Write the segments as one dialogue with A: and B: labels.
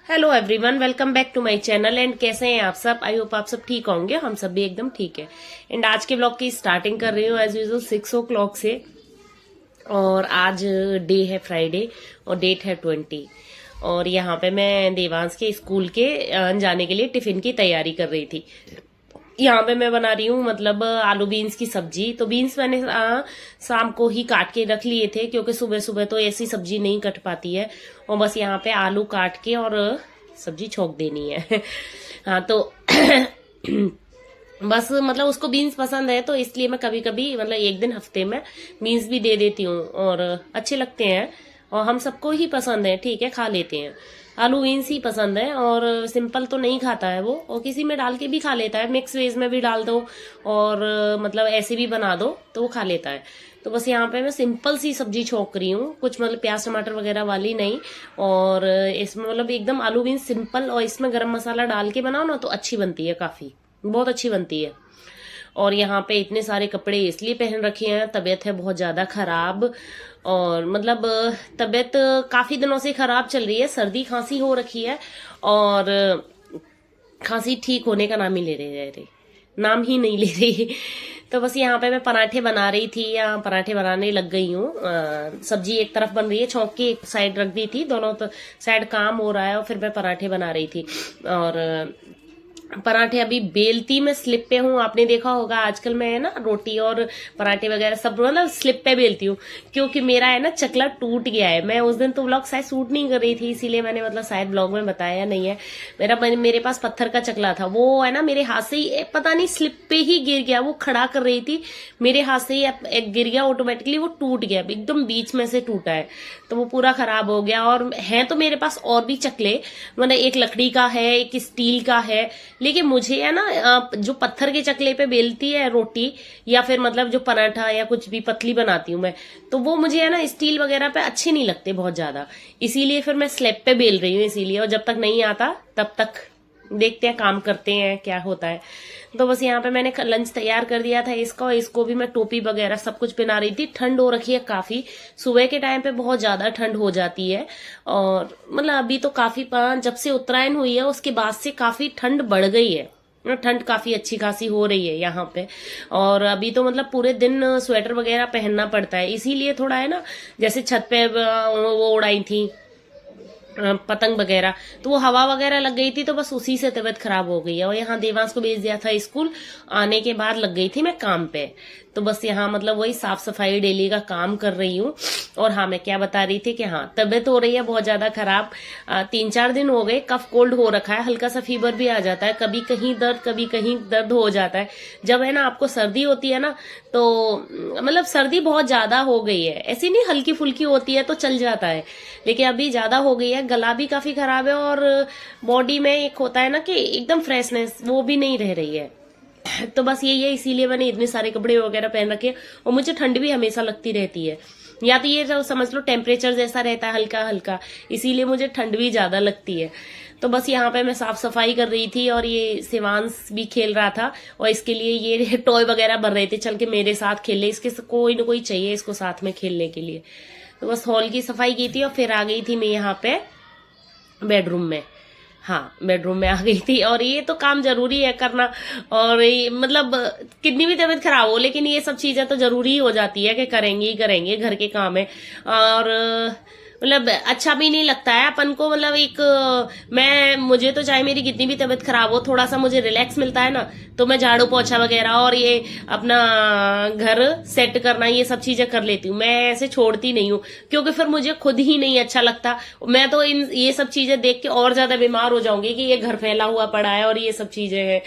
A: Hello everyone, welcome back to my channel. And कैसे हैं आप सब? आई होप आप सब ठीक होंगे। हम सब भी एकदम ठीक है। एंड आज के ब्लॉग की स्टार्टिंग कर रही हूँ एज यूजुअल 6 o'clock से। और आज डे है फ्राइडे और डेट है 20। और यहाँ पे मैं देवांश के स्कूल के जाने के लिए टिफिन की तैयारी कर रही थी। यहाँ पे मैं बना रही हूँ मतलब आलू बीन्स की सब्जी। तो बीन्स मैंने शाम को ही काट के रख लिए थे क्योंकि सुबह सुबह तो ऐसी सब्जी नहीं कट पाती है। और बस यहाँ पे आलू काट के और सब्जी छोक देनी है। हाँ तो बस मतलब उसको बीन्स पसंद है तो इसलिए मैं कभी कभी मतलब एक दिन हफ्ते में बीन्स भी दे देती हूँ और अच्छे लगते हैं। और हम सबको ही पसंद है, ठीक है, खा लेते हैं। आलू बीन्स ही पसंद है और सिंपल तो नहीं खाता है वो, और किसी में डाल के भी खा लेता है, मिक्स वेज में भी डाल दो और मतलब ऐसे भी बना दो तो वो खा लेता है। तो बस यहाँ पे मैं सिंपल सी सब्जी छोक रही हूँ, कुछ मतलब प्याज टमाटर वगैरह वाली नहीं। और इसमें मतलब एकदम आलू बीन्स सिंपल, और इसमें गरम मसाला डाल के बनाओ ना तो अच्छी बनती है, काफी बहुत अच्छी बनती है। और यहाँ पे इतने सारे कपड़े इसलिए पहन रखे हैं, तबीयत है बहुत ज्यादा खराब। और मतलब तबीयत काफी दिनों से खराब चल रही है, सर्दी खांसी हो रखी है और खांसी ठीक होने का नाम ही ले रहे नाम ही नहीं ले रही। तो बस यहाँ पे मैं पराठे बना रही थी, या पराठे बनाने लग गई हूँ। सब्जी एक तरफ बन रही है, छौंक के एक साइड रख दी थी, दोनों साइड काम हो रहा है और फिर मैं पराठे बना रही थी। और पराठे अभी बेलती में स्लिप पे हूँ। आपने देखा होगा आजकल मैं है ना रोटी और पराठे वगैरह सब मतलब स्लिप पे बेलती हूँ, क्योंकि मेरा है ना चकला टूट गया है। मैं उस दिन तो व्लॉग शायद शूट नहीं कर रही थी, इसीलिए मैंने मतलब शायद ब्लॉग में बताया नहीं है। मेरे पास पत्थर का चकला था, वो है ना मेरे हाथ से ही पता नहीं स्लिप पे ही गिर गया। वो खड़ा कर रही थी, मेरे हाथ से ही गिर गया ऑटोमेटिकली, वो टूट गया एकदम बीच में से टूटा है। तो वो पूरा खराब हो गया। और है तो मेरे पास और भी चकले, मतलब एक लकड़ी का है, एक स्टील का है। लेकिन मुझे है ना जो पत्थर के चकले पे बेलती है रोटी, या फिर मतलब जो पराठा या कुछ भी पतली बनाती हूँ मैं, तो वो मुझे है ना स्टील वगैरह पे अच्छे नहीं लगते बहुत ज्यादा। इसीलिए फिर मैं स्लैब पे बेल रही हूँ इसीलिए। और जब तक नहीं आता तब तक देखते हैं, काम करते हैं क्या होता है। तो बस यहाँ पे मैंने लंच तैयार कर दिया था इसका, और इसको भी मैं टोपी वगैरह सब कुछ पहना रही थी। ठंड हो रखी है काफी, सुबह के टाइम पे बहुत ज्यादा ठंड हो जाती है। और मतलब अभी तो काफी जब से उत्तरायण हुई है उसके बाद से काफी ठंड बढ़ गई है, ठंड काफी अच्छी खासी हो रही है यहाँ पे। और अभी तो मतलब पूरे दिन स्वेटर वगैरह पहनना पड़ता है, इसीलिए थोड़ा है ना, जैसे छत पे वो उड़ाई थी पतंग वगैरह, तो वो हवा वगैरह लग गई थी, तो बस उसी से तबीयत खराब हो गई है। और यहाँ देवांश को भेज दिया था स्कूल, आने के बाद लग गई थी मैं काम पे। तो बस यहाँ मतलब वही साफ सफाई डेली का काम कर रही हूँ। और हाँ, मैं क्या बता रही थी कि हाँ तबीयत हो रही है बहुत ज्यादा खराब। 3-4 दिन हो गए, कफ कोल्ड हो रखा है, हल्का सा फीवर भी आ जाता है, कभी कहीं दर्द कभी कहीं दर्द हो जाता है। जब है ना आपको सर्दी होती है ना, तो मतलब सर्दी बहुत ज्यादा हो गई है, ऐसी नहीं हल्की फुल्की होती है तो चल जाता है, लेकिन अभी ज्यादा हो गई है। गला भी काफी खराब है और बॉडी में एक होता है ना कि एकदम फ्रेशनेस, वो भी नहीं रह रही है। तो बस यही है, इसीलिए मैंने इतने सारे कपड़े वगैरह पहन रखे। और मुझे ठंड भी हमेशा लगती रहती है, या तो ये जो समझ लो टेम्परेचर जैसा रहता है हल्का हल्का, इसीलिए मुझे ठंड भी ज्यादा लगती है। तो बस यहाँ पे मैं साफ सफाई कर रही थी और ये शिवांश भी खेल रहा था, और इसके लिए ये टॉय वगैरह बन रहे थे, चल के मेरे साथ खेले, इसके कोई ना कोई चाहिए इसको साथ में खेलने के लिए। तो बस हॉल की सफाई की थी और फिर आ गई थी मैं यहाँ पे बेडरूम में। हाँ, बेडरूम में आ गई थी, और ये तो काम जरूरी है करना। और ये मतलब कितनी भी तबीयत खराब हो, लेकिन ये सब चीजें तो जरूरी ही हो जाती है कि करेंगे ही करेंगे, घर के काम है। और मतलब अच्छा भी नहीं लगता है अपन को, मतलब एक मुझे तो चाहे मेरी कितनी भी तबीयत खराब हो, थोड़ा सा मुझे रिलैक्स मिलता है ना, तो मैं झाड़ू पोछा वगैरह और ये अपना घर सेट करना, ये सब चीजें कर लेती हूँ। मैं ऐसे छोड़ती नहीं हूँ, क्योंकि फिर मुझे खुद ही नहीं अच्छा लगता। मैं तो ये सब चीजें देख के और ज्यादा बीमार हो जाऊंगी कि ये घर फैला हुआ पड़ा है और ये सब चीजें हैं।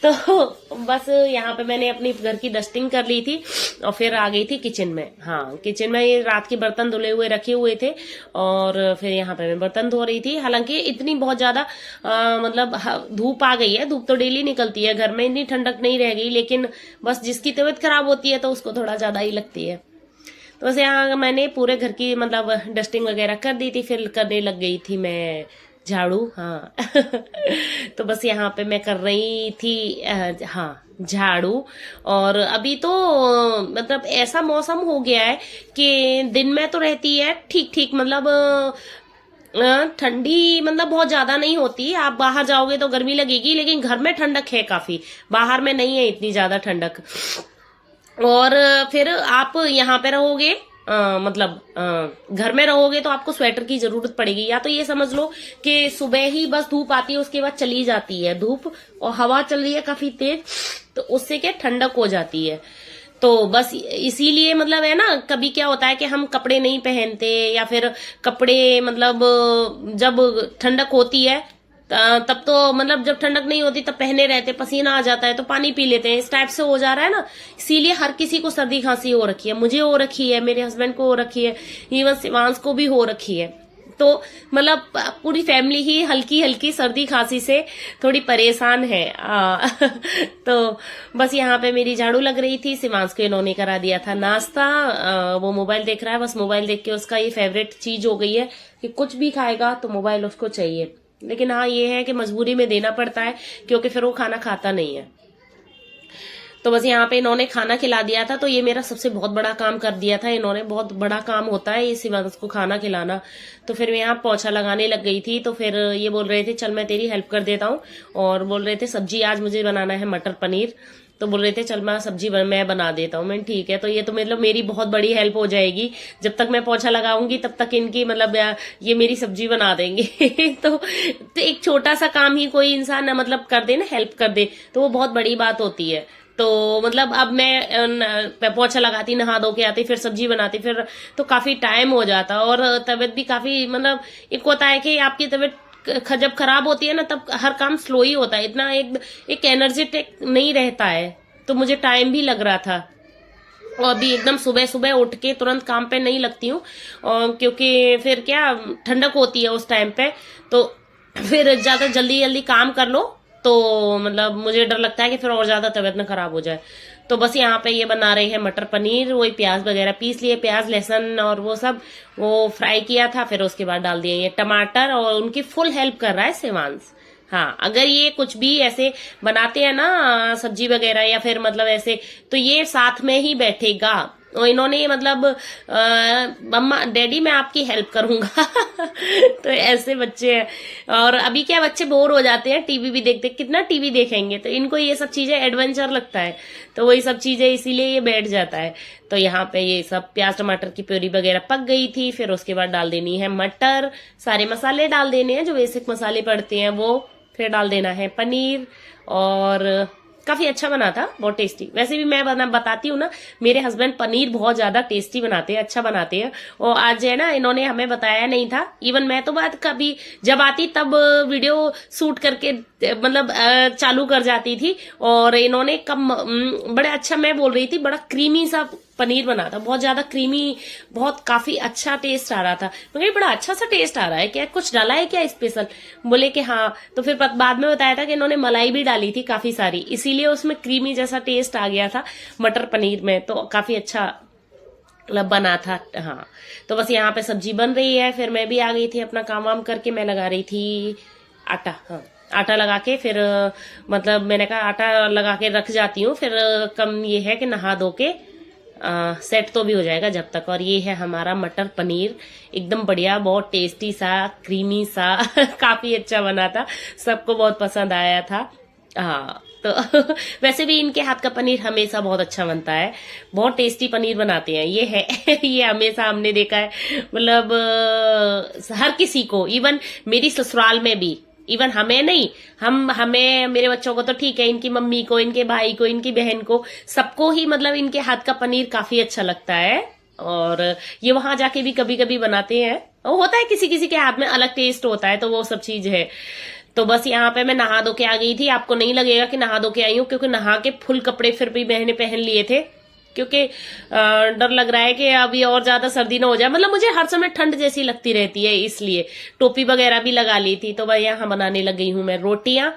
A: तो बस यहाँ पे मैंने अपनी घर की डस्टिंग कर ली थी और फिर आ गई थी किचन में। हाँ, किचन में ये रात के बर्तन धुले हुए रखे हुए थे, और फिर यहाँ पे मैं बर्तन धो रही थी। हालांकि इतनी बहुत ज्यादा मतलब धूप आ गई है, धूप तो डेली निकलती है, घर में इतनी ठंडक नहीं रह गई, लेकिन बस जिसकी तबीयत खराब होती है तो उसको थोड़ा ज्यादा ही लगती है। तो बस यहाँ मैंने पूरे घर की मतलब डस्टिंग वगैरह कर दी थी, फिर करने लग गई थी मैं झाड़ू। हाँ तो बस यहाँ पे मैं कर रही थी हाँ झाड़ू। और अभी तो मतलब ऐसा मौसम हो गया है कि दिन में तो रहती है ठीक ठीक, मतलब ठंडी मतलब बहुत ज्यादा नहीं होती, आप बाहर जाओगे तो गर्मी लगेगी, लेकिन घर में ठंडक है काफी, बाहर में नहीं है इतनी ज्यादा ठंडक। और फिर आप यहाँ पे रहोगे, मतलब घर में रहोगे तो आपको स्वेटर की जरूरत पड़ेगी, या तो ये समझ लो कि सुबह ही बस धूप आती है, उसके बाद चली जाती है धूप, और हवा चल रही है काफी तेज, तो उससे क्या ठंडक हो जाती है। तो बस इसीलिए मतलब है ना, कभी क्या होता है कि हम कपड़े नहीं पहनते, या फिर कपड़े मतलब जब ठंडक होती है तब तो मतलब जब ठंडक नहीं होती तब पहने रहते, पसीना आ जाता है तो पानी पी लेते हैं, इस टाइप से हो जा रहा है ना। इसीलिए हर किसी को सर्दी खांसी हो रखी है, मुझे हो रखी है, मेरे हस्बैंड को हो रखी है, इवन शिवांश को भी हो रखी है। तो मतलब पूरी फैमिली ही हल्की हल्की सर्दी खांसी से थोड़ी परेशान है। तो बस यहाँ पे मेरी झाड़ू लग रही थी, शिवांश को इन्होंने करा दिया था नाश्ता, वो मोबाइल देख रहा है, बस मोबाइल देख के उसका ये फेवरेट चीज हो गई है कि कुछ भी खाएगा तो मोबाइल उसको चाहिए। लेकिन हाँ ये है कि मजबूरी में देना पड़ता है, क्योंकि फिर वो खाना खाता नहीं है। तो बस यहाँ पे इन्होंने खाना खिला दिया था, तो ये मेरा सबसे बहुत बड़ा काम कर दिया था इन्होंने, बहुत बड़ा काम होता है ये शिवांश को खाना खिलाना। तो फिर मैं यहाँ पोछा लगाने लग गई थी, तो फिर ये बोल रहे थे चल मैं तेरी हेल्प कर देता हूँ, और बोल रहे थे सब्जी आज मुझे बनाना है मटर पनीर, तो बोल रहे थे चल मैं सब्जी मैं बना देता हूँ। मैं ठीक है, तो ये तो मतलब मेरी बहुत बड़ी हेल्प हो जाएगी, जब तक मैं पोछा लगाऊंगी तब तक इनकी मतलब ये मेरी सब्जी बना देंगे। तो एक छोटा सा काम ही कोई इंसान मतलब कर दे ना, हेल्प कर दे, तो वो बहुत बड़ी बात होती है। तो मतलब अब मैं पोछा लगाती, नहा धो के आती, फिर सब्जी बनाती, फिर तो काफी टाइम हो जाता, और तबीयत भी काफी मतलब एक होता है कि आपकी तबीयत जब खराब होती है ना तब हर काम स्लो ही होता है, इतना एक एनर्जेटिक नहीं रहता है। तो मुझे टाइम भी लग रहा था, और अभी एकदम सुबह सुबह उठ के तुरंत काम पे नहीं लगती हूँ, क्योंकि फिर क्या ठंडक होती है उस टाइम पे, तो फिर ज्यादा जल्दी जल्दी काम कर लो तो मतलब मुझे डर लगता है कि फिर और ज्यादा तबीयत ना खराब हो जाए। तो बस यहाँ पे ये बना रहे हैं मटर पनीर, वही प्याज वगैरह पीस लिए, प्याज लहसुन और वो सब वो फ्राई किया था, फिर उसके बाद डाल दिए ये टमाटर, और उनकी फुल हेल्प कर रहा है शिवांश। हाँ अगर ये कुछ भी ऐसे बनाते हैं ना सब्जी वगैरह या फिर मतलब ऐसे, तो ये साथ में ही बैठेगा, और इन्होंने मतलब मम्मा डैडी मैं आपकी हेल्प करूंगा। तो ऐसे बच्चे हैं। और अभी क्या बच्चे बोर हो जाते हैं टीवी भी देखते, कितना टीवी देखेंगे, तो इनको ये सब चीजें एडवेंचर लगता है, तो वही सब चीजें इसीलिए ये बैठ जाता है। तो यहाँ पे ये सब प्याज टमाटर की प्यूरी वगैरह पक गई थी, फिर उसके बाद डाल देनी है मटर, सारे मसाले डाल देने हैं जो बेसिक मसाले पड़ते हैं वो, फिर डाल देना है पनीर, और काफी अच्छा बना था, बहुत टेस्टी। वैसे भी मैं बताती हूँ ना, मेरे हस्बैंड पनीर बहुत ज्यादा टेस्टी बनाते हैं, अच्छा बनाते हैं, और आज है ना इन्होंने हमें बताया नहीं था, इवन मैं तो बात कभी जब आती तब वीडियो शूट करके मतलब चालू कर जाती थी, और इन्होंने कम बड़ा अच्छा, मैं बोल रही थी बड़ा क्रीमी सा पनीर बना था, बहुत ज्यादा क्रीमी, बहुत काफी अच्छा टेस्ट आ रहा था। मगर बड़ा अच्छा सा टेस्ट आ रहा है, क्या कुछ डाला है क्या स्पेशल? बोले कि हाँ। तो फिर बाद में बताया था कि इन्होंने मलाई भी डाली थी काफी सारी, इसीलिए उसमें क्रीमी जैसा टेस्ट आ गया था मटर पनीर में, तो काफी अच्छा मतलब बना था। हाँ तो बस यहाँ पे सब्जी बन रही है, फिर मैं भी आ गई थी अपना काम वाम करके, मैं लगा रही थी आटा। हाँ आटा लगा के फिर मतलब मैंने कहा आटा लगा के रख जाती हूँ, फिर कम ये है कि नहा धो के सेट तो भी हो जाएगा जब तक। और ये है हमारा मटर पनीर, एकदम बढ़िया, बहुत टेस्टी सा, क्रीमी सा, काफी अच्छा बना था, सबको बहुत पसंद आया था। हाँ तो वैसे भी इनके हाथ का पनीर हमेशा बहुत अच्छा बनता है, बहुत टेस्टी पनीर बनाते हैं ये है। ये हमेशा हमने देखा है, मतलब हर किसी को, इवन मेरी ससुराल में भी, इवन हमें नहीं, हमें मेरे बच्चों को तो ठीक है, इनकी मम्मी को, इनके भाई को, इनकी बहन को, सबको ही मतलब इनके हाथ का पनीर काफी अच्छा लगता है। और ये वहां जाके भी कभी कभी बनाते हैं, वो होता है किसी किसी के हाथ में अलग टेस्ट होता है, तो वो सब चीज है। तो बस यहाँ पे मैं नहा धो के आ गई थी, आपको नहीं लगेगा कि नहा धो के आई हूँ, क्योंकि नहा के फुल कपड़े फिर भी मैंने पहन लिए थे, क्योंकि डर लग रहा है कि अभी और ज्यादा सर्दी ना हो जाए, मतलब मुझे हर समय ठंड जैसी लगती रहती है, इसलिए टोपी वगैरह भी लगा ली थी। तो भाई यहाँ बनाने लग गई हूँ मैं रोटियां।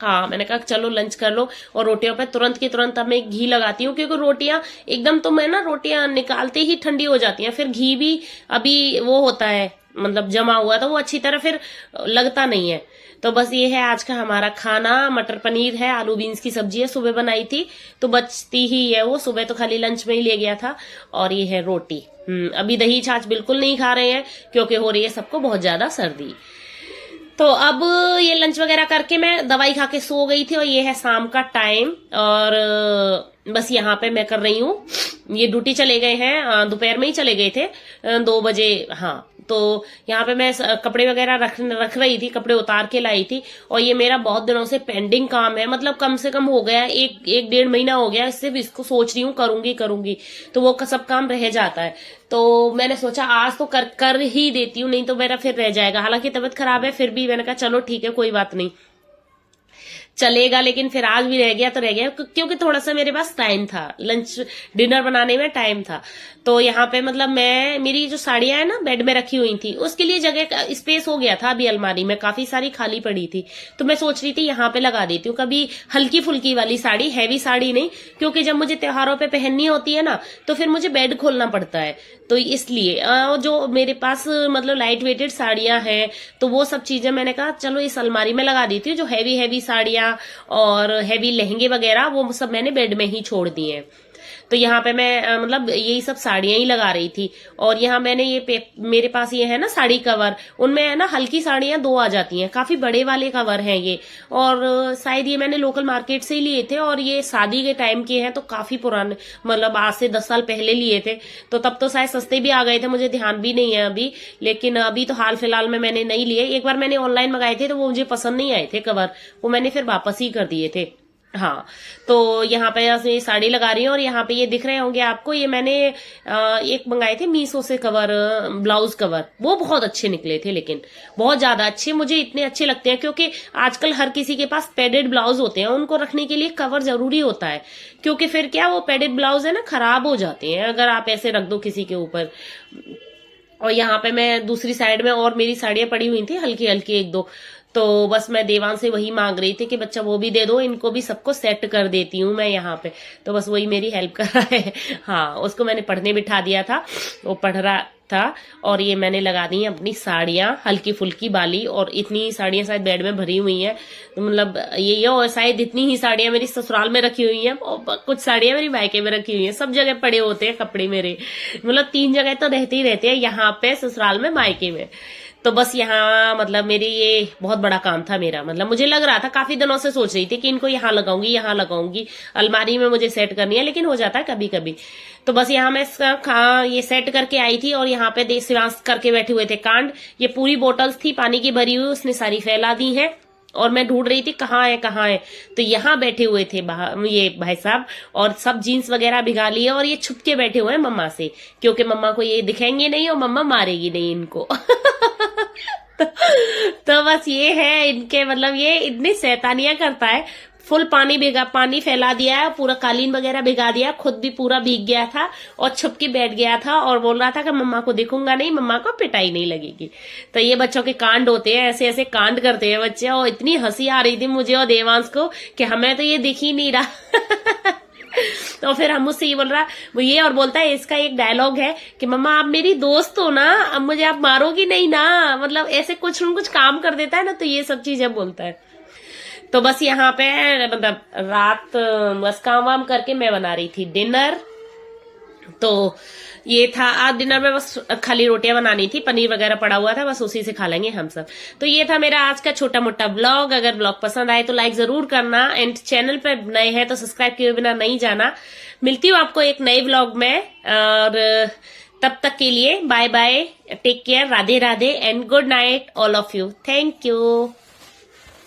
A: हाँ मैंने कहा चलो लंच कर लो, और रोटियों पे तुरंत की तुरंत अब मैं घी लगाती हूँ, क्योंकि रोटियां एकदम तो मैं ना रोटियां निकालते ही ठंडी हो जाती हैं, फिर घी भी अभी वो होता है मतलब जमा हुआ था वो अच्छी तरह फिर लगता नहीं है। तो बस ये है आज का हमारा खाना। मटर पनीर है, आलू बीन्स की सब्जी है, सुबह बनाई थी तो बचती ही है वो, सुबह तो खाली लंच में ही ले गया था। और ये है रोटी। अभी दही छाछ बिल्कुल नहीं खा रहे हैं क्योंकि हो रही है सबको बहुत ज्यादा सर्दी। तो अब ये लंच वगैरह करके मैं दवाई खा के सो गई थी और ये है शाम का टाइम। और बस यहाँ पे मैं कर रही हूँ, ये ड्यूटी चले गए हैं, दोपहर में ही चले गए थे 2 बजे। हाँ, तो यहाँ पे मैं कपड़े वगैरह रख रही थी, कपड़े उतार के लाई थी। और ये मेरा बहुत दिनों से पेंडिंग काम है, मतलब कम से कम हो गया एक 1.5 महीना हो गया, सिर्फ इसको सोच रही हूँ करूंगी, तो वो सब काम रह जाता है। तो मैंने सोचा आज तो कर ही देती हूँ, नहीं तो मेरा फिर रह जाएगा। हालांकि तबीयत खराब है, फिर भी मैंने कहा चलो ठीक है कोई बात नहीं चलेगा, लेकिन फिर आज भी रह गया तो रह गया क्योंकि थोड़ा सा मेरे पास टाइम था, लंच डिनर बनाने में टाइम था। तो यहाँ पे मतलब मेरी जो साड़ियां है ना बेड में रखी हुई थी, उसके लिए जगह स्पेस हो गया था अभी अलमारी में, काफी सारी खाली पड़ी थी। तो मैं सोच रही थी यहाँ पे लगा देती हूँ, कभी हल्की फुल्की वाली साड़ी, हैवी साड़ी नहीं, क्योंकि जब मुझे त्योहारों पे पहननी होती है ना तो फिर मुझे बेड खोलना पड़ता है। तो इसलिए जो मेरे पास मतलब लाइट वेटेड साड़ियां हैं तो वो सब चीजें मैंने कहा चलो इस अलमारी में लगा देती हूँ। जो हैवी साड़ियां और हैवी लहंगे वगैरह वो सब मैंने बेड में ही छोड़ दिए हैं। तो यहाँ पे मैं मतलब यही सब साड़ियां ही लगा रही थी। और यहाँ मैंने मेरे पास ये है ना साड़ी कवर, उनमें है ना हल्की साड़ियां 2 आ जाती हैं, काफी बड़े वाले कवर हैं ये। और शायद ये मैंने लोकल मार्केट से ही लिए थे और ये शादी के टाइम के हैं, तो काफी पुराने, मतलब आज से 10 साल पहले लिए थे। तो तब तो शायद सस्ते भी आ गए थे, मुझे ध्यान भी नहीं है अभी। लेकिन अभी तो हाल फिलहाल में मैंने नहीं लिए। एक बार मैंने ऑनलाइन मंगाए थे तो वो मुझे पसंद नहीं आए थे कवर, वो मैंने फिर वापस ही कर दिए थे। हाँ, तो यहाँ पे ये साड़ी लगा रही हूँ और यहाँ पे ये दिख रहे होंगे आपको, ये मैंने एक मंगाए थे मीशो से कवर, ब्लाउज कवर, वो बहुत अच्छे निकले थे, लेकिन बहुत ज्यादा अच्छे, मुझे इतने अच्छे लगते हैं क्योंकि आजकल हर किसी के पास पैडेड ब्लाउज होते हैं, उनको रखने के लिए कवर जरूरी होता है। क्योंकि फिर क्या, वो पैडेड ब्लाउज है ना खराब हो जाते हैं अगर आप ऐसे रख दो किसी के ऊपर। और यहाँ पे मैं दूसरी साइड में और मेरी साड़ियां पड़ी हुई थी हल्की हल्की 1-2, तो बस मैं देवान से वही मांग रही थी कि बच्चा वो भी दे दो, इनको भी सबको सेट कर देती हूँ मैं यहाँ पे। तो बस वही मेरी हेल्प कर रहा है। हाँ, उसको मैंने पढ़ने बिठा दिया था, वो पढ़ रहा था। और ये मैंने लगा दी अपनी साड़ियां हल्की फुल्की वाली, और इतनी साड़ियां शायद बेड में भरी हुई हैं, तो मतलब ये और शायद इतनी ही साड़ियां मेरी ससुराल में रखी हुई हैं और कुछ साड़ियां मेरी मायके में रखी हुई हैं। सब जगह पड़े होते हैं कपड़े मेरे, मतलब 3 जगह तो रहते ही रहते हैं, यहाँ पे, ससुराल में, मायके में। तो बस यहाँ मतलब मेरी ये बहुत बड़ा काम था मेरा, मतलब मुझे लग रहा था, काफी दिनों से सोच रही थी कि इनको यहाँ लगाऊंगी, अलमारी में मुझे सेट करनी है, लेकिन हो जाता है कभी कभी। तो बस यहाँ मैं ये सेट करके आई थी और यहाँ पे शिवांश करके बैठे हुए थे कांड। ये पूरी बोतल्स थी पानी की भरी हुई, उसने सारी फैला दी है और मैं ढूंढ रही थी कहाँ है। तो यहाँ बैठे हुए थे ये भाई साहब, और सब जीन्स वगैरह भिगा लिए और ये छुप के बैठे हुए हैं मम्मा से, क्योंकि मम्मा को ये दिखेंगे नहीं और मम्मा मारेगी नहीं इनको। तो बस ये है इनके, मतलब ये इतनी शैतानियां करता है। फुल पानी फैला दिया है, पूरा कालीन वगैरह भिगा दिया, खुद भी पूरा भीग गया था और छुप के बैठ गया था और बोल रहा था कि मम्मा को दिखूंगा नहीं, मम्मा को पिटाई नहीं लगेगी। तो ये बच्चों के कांड होते हैं, ऐसे ऐसे कांड करते हैं बच्चे। और इतनी हंसी आ रही थी मुझे और देवांश को कि हमें तो ये दिख ही नहीं रहा। तो फिर हम मुझसे ये बोल रहा वो ये, और बोलता है, इसका एक डायलॉग है कि मम्मा आप मेरी दोस्त हो ना, अब मुझे आप मारोगी नहीं ना, मतलब ऐसे कुछ न कुछ काम कर देता है ना, तो ये सब चीजें बोलता है। तो बस यहाँ पे मतलब रात बस काम वाम करके मैं बना रही थी डिनर। तो ये था आज डिनर में, बस खाली रोटियां बनानी थी, पनीर वगैरह पड़ा हुआ था, बस उसी से खा लेंगे हम सब। तो ये था मेरा आज का छोटा मोटा ब्लॉग। अगर ब्लॉग पसंद आए तो लाइक जरूर करना, एंड चैनल पर नए हैं तो सब्सक्राइब किए बिना नहीं जाना। मिलती हूँ आपको एक नए ब्लॉग में, और तब तक के लिए bye bye, take care, Radhe Radhe and good night all of you. Thank you.